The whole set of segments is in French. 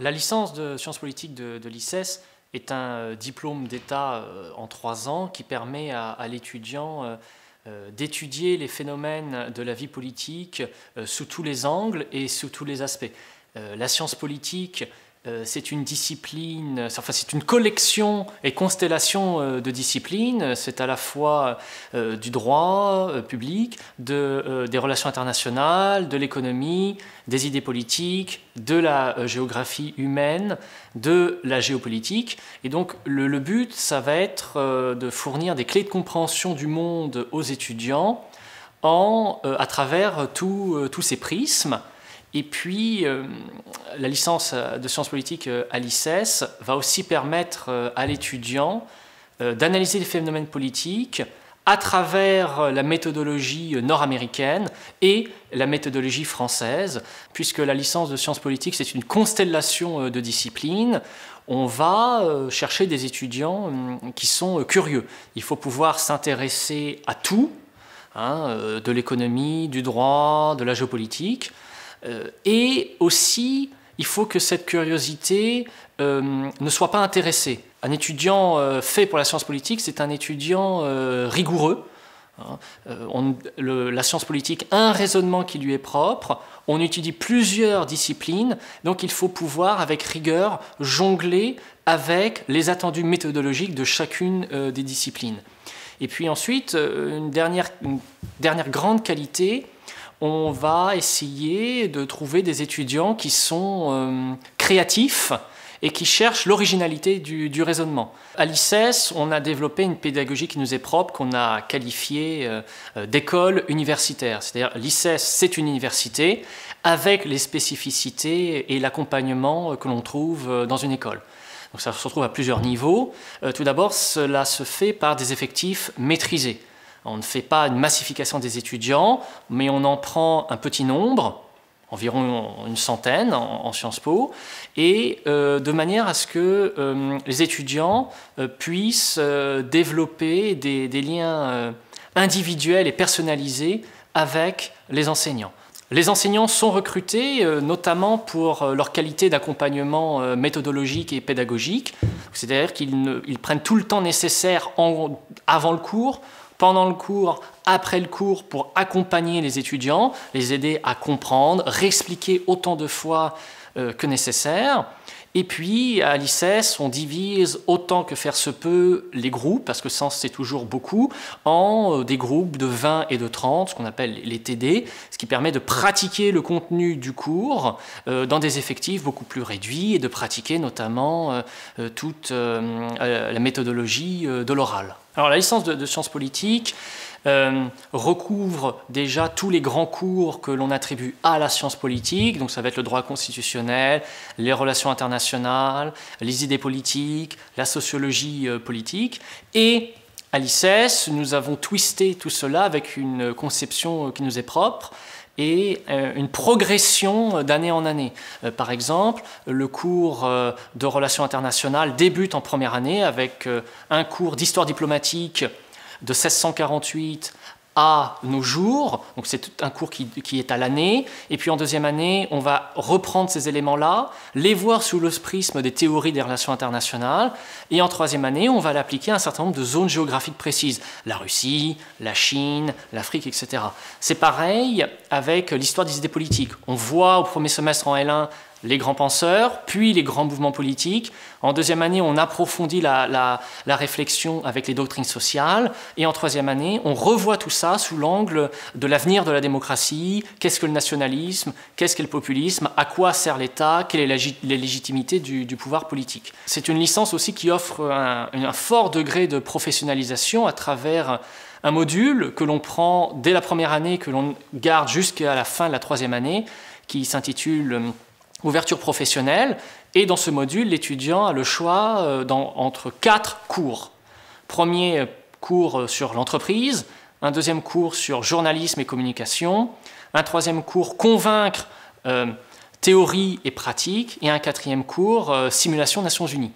La licence de sciences politiques de l'ICES est un diplôme d'État en 3 ans qui permet à l'étudiant d'étudier les phénomènes de la vie politique sous tous les angles et sous tous les aspects. La science politique, c'est une discipline, enfin c'est une collection et constellation de disciplines. C'est à la fois du droit public, des relations internationales, de l'économie, des idées politiques, de la géographie humaine, de la géopolitique. Et donc le but, ça va être de fournir des clés de compréhension du monde aux étudiants à travers tous ces prismes. Et puis, la licence de sciences politiques à l'ICES va aussi permettre à l'étudiant d'analyser les phénomènes politiques à travers la méthodologie nord-américaine et la méthodologie française, puisque la licence de sciences politiques, c'est une constellation de disciplines. On va chercher des étudiants qui sont curieux. Il faut pouvoir s'intéresser à tout, de l'économie, du droit, de la géopolitique. Et aussi, il faut que cette curiosité ne soit pas intéressée. Un étudiant fait pour la science politique, c'est un étudiant rigoureux. La science politique a un raisonnement qui lui est propre. On étudie plusieurs disciplines, donc il faut pouvoir, avec rigueur, jongler avec les attendus méthodologiques de chacune des disciplines. Et puis ensuite, une dernière grande qualité, on va essayer de trouver des étudiants qui sont créatifs et qui cherchent l'originalité du raisonnement. À l'ICES, on a développé une pédagogie qui nous est propre, qu'on a qualifiée d'école universitaire. C'est-à-dire l'ICES, c'est une université avec les spécificités et l'accompagnement que l'on trouve dans une école. Donc ça se retrouve à plusieurs niveaux. Tout d'abord, cela se fait par des effectifs maîtrisés. On ne fait pas une massification des étudiants, mais on en prend un petit nombre, environ une centaine en Sciences Po, et de manière à ce que les étudiants puissent développer des liens individuels et personnalisés avec les enseignants. Les enseignants sont recrutés notamment pour leur qualité d'accompagnement méthodologique et pédagogique, c'est-à-dire qu'ils prennent tout le temps nécessaire avant le cours, pendant le cours, après le cours, pour accompagner les étudiants, les aider à comprendre, réexpliquer autant de fois que nécessaire. Et puis, à l'ICES, on divise autant que faire se peut les groupes, parce que ça, c'est toujours beaucoup, en des groupes de 20 et de 30, ce qu'on appelle les TD, ce qui permet de pratiquer le contenu du cours dans des effectifs beaucoup plus réduits et de pratiquer notamment toute la méthodologie de l'oral. Alors, la licence de sciences politiques recouvre déjà tous les grands cours que l'on attribue à la science politique, donc ça va être le droit constitutionnel, les relations internationales, les idées politiques, la sociologie politique, et à l'ICES, nous avons twisté tout cela avec une conception qui nous est propre et une progression d'année en année. Par exemple, le cours de relations internationales débute en première année avec un cours d'histoire diplomatique de 1648 à nos jours, donc c'est un cours qui est à l'année, et puis en deuxième année, on va reprendre ces éléments-là, les voir sous le prisme des théories des relations internationales, et en troisième année, on va l'appliquer à un certain nombre de zones géographiques précises, la Russie, la Chine, l'Afrique, etc. C'est pareil avec l'histoire des idées politiques. On voit au premier semestre en L1 les grands penseurs, puis les grands mouvements politiques. En deuxième année, on approfondit la réflexion avec les doctrines sociales. Et en troisième année, on revoit tout ça sous l'angle de l'avenir de la démocratie. Qu'est-ce que le nationalisme? Qu'est-ce qu'est le populisme? À quoi sert l'État? Quelle est la légitimité du pouvoir politique? C'est une licence aussi qui offre un fort degré de professionnalisation à travers un module que l'on prend dès la première année, que l'on garde jusqu'à la fin de la troisième année, qui s'intitule ouverture professionnelle, et dans ce module, l'étudiant a le choix entre 4 cours. Premier cours sur l'entreprise, un deuxième cours sur journalisme et communication, un troisième cours convaincre, théorie et pratique, et un quatrième cours simulation Nations Unies.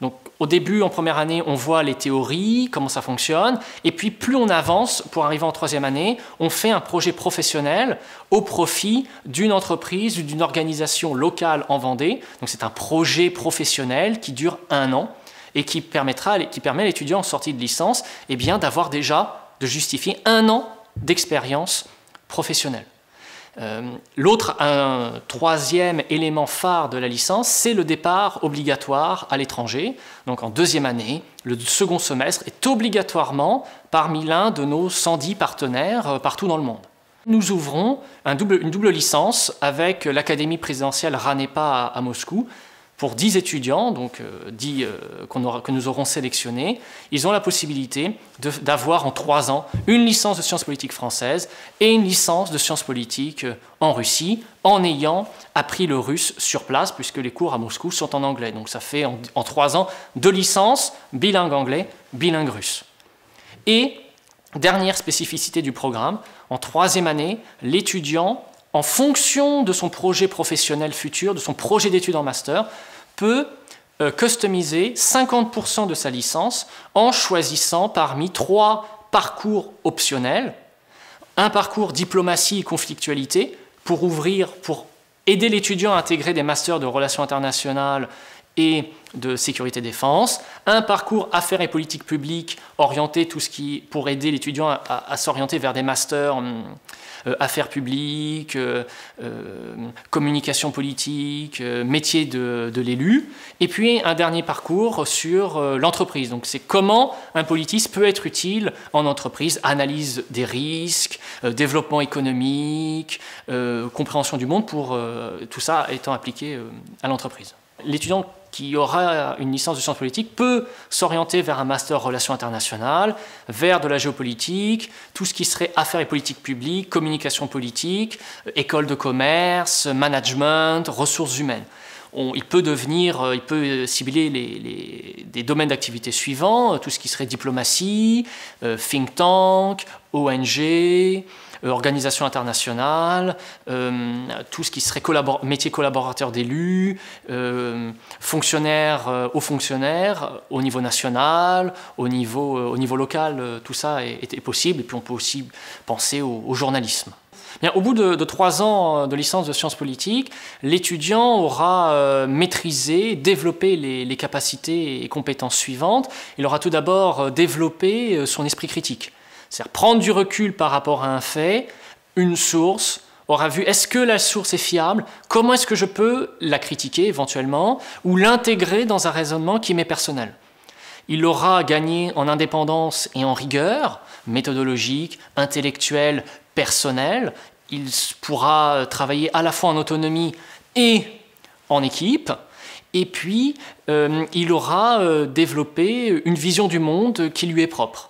Donc au début, en première année, on voit les théories, comment ça fonctionne, et puis plus on avance, pour arriver en troisième année, on fait un projet professionnel au profit d'une entreprise ou d'une organisation locale en Vendée. Donc c'est un projet professionnel qui dure 1 an et qui permet à l'étudiant en sortie de licence d'avoir déjà, de justifier 1 an d'expérience professionnelle. Un troisième élément phare de la licence, c'est le départ obligatoire à l'étranger. Donc en deuxième année, le second semestre est obligatoirement parmi l'un de nos 110 partenaires partout dans le monde. Nous ouvrons une double licence avec l'Académie présidentielle RANEPA à Moscou. Pour 10 étudiants, donc 10 que nous aurons sélectionnés, ils ont la possibilité d'avoir en 3 ans une licence de sciences politiques françaises et une licence de sciences politiques en Russie, en ayant appris le russe sur place, puisque les cours à Moscou sont en anglais. Donc ça fait en 3 ans 2 licences, bilingue anglais, bilingue russe. Et dernière spécificité du programme, en 3e année, l'étudiant, en fonction de son projet professionnel futur, de son projet d'études en master, peut customiser 50% de sa licence en choisissant parmi 3 parcours optionnels. Un parcours diplomatie et conflictualité pour aider l'étudiant à intégrer des masters de relations internationales et de sécurité-défense, un parcours affaires et politique publique orienté pour aider l'étudiant à s'orienter vers des masters affaires publiques, communication politique, métier de l'élu, et puis un dernier parcours sur l'entreprise. Donc c'est comment un politiste peut être utile en entreprise, analyse des risques, développement économique, compréhension du monde, pour tout ça étant appliqué à l'entreprise. L'étudiant qui aura une licence de sciences politiques peut s'orienter vers un master relations internationales, vers de la géopolitique, tout ce qui serait affaires et politique publique, communication politique, école de commerce, management, ressources humaines. Il peut cibler des domaines d'activité suivants, tout ce qui serait diplomatie, think tank, ONG, organisation internationale, tout ce qui serait métier collaborateur d'élus, fonctionnaire, haut fonctionnaire, au niveau national, au niveau local, tout ça est possible. Et puis on peut aussi penser au journalisme. Bien, au bout de 3 ans de licence de sciences politiques, l'étudiant aura maîtrisé, développé les capacités et compétences suivantes. Il aura tout d'abord développé son esprit critique. C'est-à-dire prendre du recul par rapport à un fait, une source, aura vu est-ce que la source est fiable, comment est-ce que je peux la critiquer éventuellement, ou l'intégrer dans un raisonnement qui m'est personnel. Il aura gagné en indépendance et en rigueur, méthodologique, intellectuelle, personnelle. Il pourra travailler à la fois en autonomie et en équipe. Et puis, il aura développé une vision du monde qui lui est propre.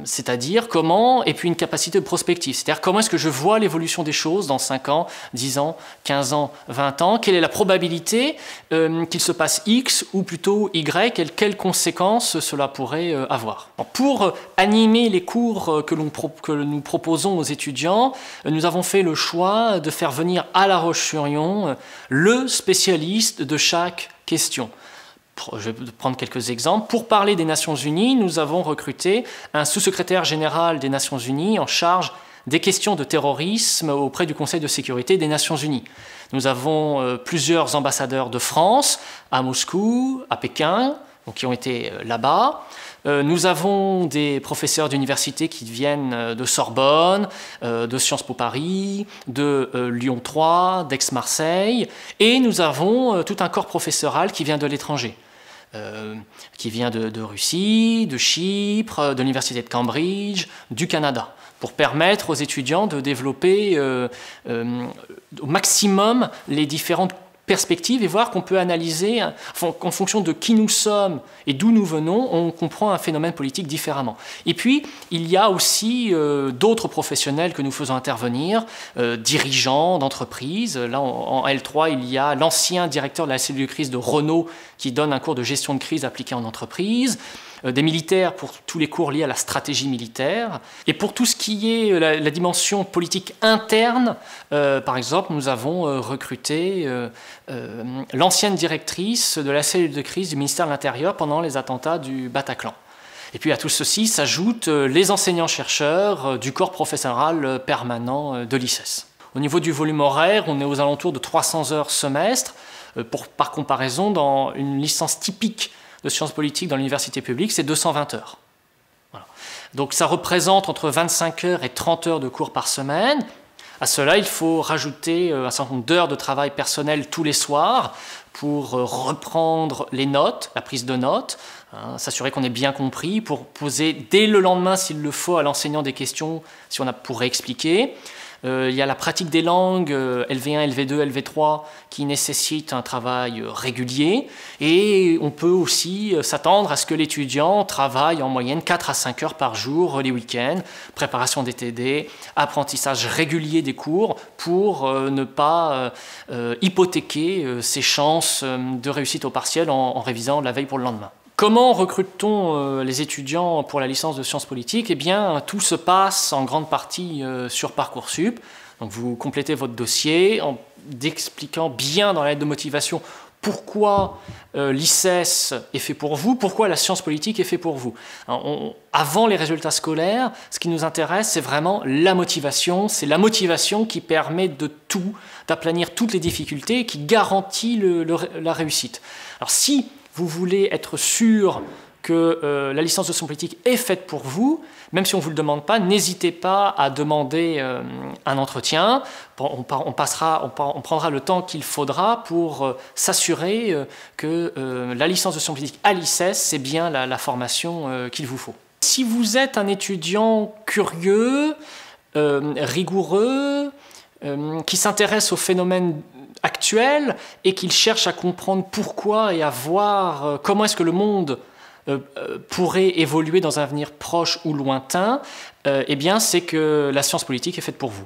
C'est-à-dire comment, et puis une capacité de prospective, c'est-à-dire comment est-ce que je vois l'évolution des choses dans 5 ans, 10 ans, 15 ans, 20 ans, quelle est la probabilité qu'il se passe X ou plutôt Y, et quelles conséquences cela pourrait avoir. Pour animer les cours que nous proposons aux étudiants, nous avons fait le choix de faire venir à La Roche-sur-Yon le spécialiste de chaque question. Je vais prendre quelques exemples. Pour parler des Nations Unies, nous avons recruté un sous-secrétaire général des Nations Unies en charge des questions de terrorisme auprès du Conseil de sécurité des Nations Unies. Nous avons plusieurs ambassadeurs de France à Moscou, à Pékin, donc qui ont été là-bas. Nous avons des professeurs d'université qui viennent de Sorbonne, de Sciences Po Paris, de Lyon 3, d'Aix-Marseille, et nous avons tout un corps professoral qui vient de l'étranger. Qui vient de Russie, de Chypre, de l'université de Cambridge, du Canada, pour permettre aux étudiants de développer au maximum les différentes perspectives et voir qu'on peut analyser, en fonction de qui nous sommes et d'où nous venons, on comprend un phénomène politique différemment. Et puis, il y a aussi d'autres professionnels que nous faisons intervenir, dirigeants d'entreprises. Là, en L3, il y a l'ancien directeur de la cellule de crise de Renault qui donne un cours de gestion de crise appliquée en entreprise. des militaires pour tous les cours liés à la stratégie militaire. Et pour tout ce qui est la dimension politique interne, par exemple, nous avons recruté l'ancienne directrice de la cellule de crise du ministère de l'Intérieur pendant les attentats du Bataclan. Et puis à tout ceci s'ajoutent les enseignants-chercheurs du corps professoral permanent de l'ICES. Au niveau du volume horaire, on est aux alentours de 300 heures semestre. Par comparaison, dans une licence typique de sciences politiques dans l'université publique, c'est 220 heures. Voilà. Donc ça représente entre 25 heures et 30 heures de cours par semaine. À cela, il faut rajouter un certain nombre d'heures de travail personnel tous les soirs pour reprendre les notes, la prise de notes, s'assurer qu'on ait bien compris, pour poser dès le lendemain, s'il le faut, à l'enseignant des questions, si on a pour réexpliquer. Il y a la pratique des langues, LV1, LV2, LV3, qui nécessitent un travail régulier. Et on peut aussi s'attendre à ce que l'étudiant travaille en moyenne 4 à 5 heures par jour les week-ends, préparation des TD, apprentissage régulier des cours pour ne pas hypothéquer ses chances de réussite au partiel en révisant la veille pour le lendemain. Comment recrute-t-on les étudiants pour la licence de sciences politiques? Eh bien, tout se passe en grande partie sur Parcoursup. Donc, vous complétez votre dossier en expliquant bien dans la lettre de motivation pourquoi l'ICES est fait pour vous, pourquoi la science politique est fait pour vous. Alors, avant les résultats scolaires, ce qui nous intéresse, c'est vraiment la motivation. C'est la motivation qui permet de tout, d'aplanir toutes les difficultés et qui garantit la réussite. Alors, si vous voulez être sûr que la licence de sciences politiques est faite pour vous, même si on ne vous le demande pas, n'hésitez pas à demander un entretien. On prendra le temps qu'il faudra pour s'assurer que la licence de sciences politiques à l'ICES, c'est bien la formation qu'il vous faut. Si vous êtes un étudiant curieux, rigoureux, qui s'intéresse aux phénomènes actuels et qu'il cherche à comprendre pourquoi et à voir comment est-ce que le monde pourrait évoluer dans un avenir proche ou lointain, eh bien c'est que la science politique est faite pour vous.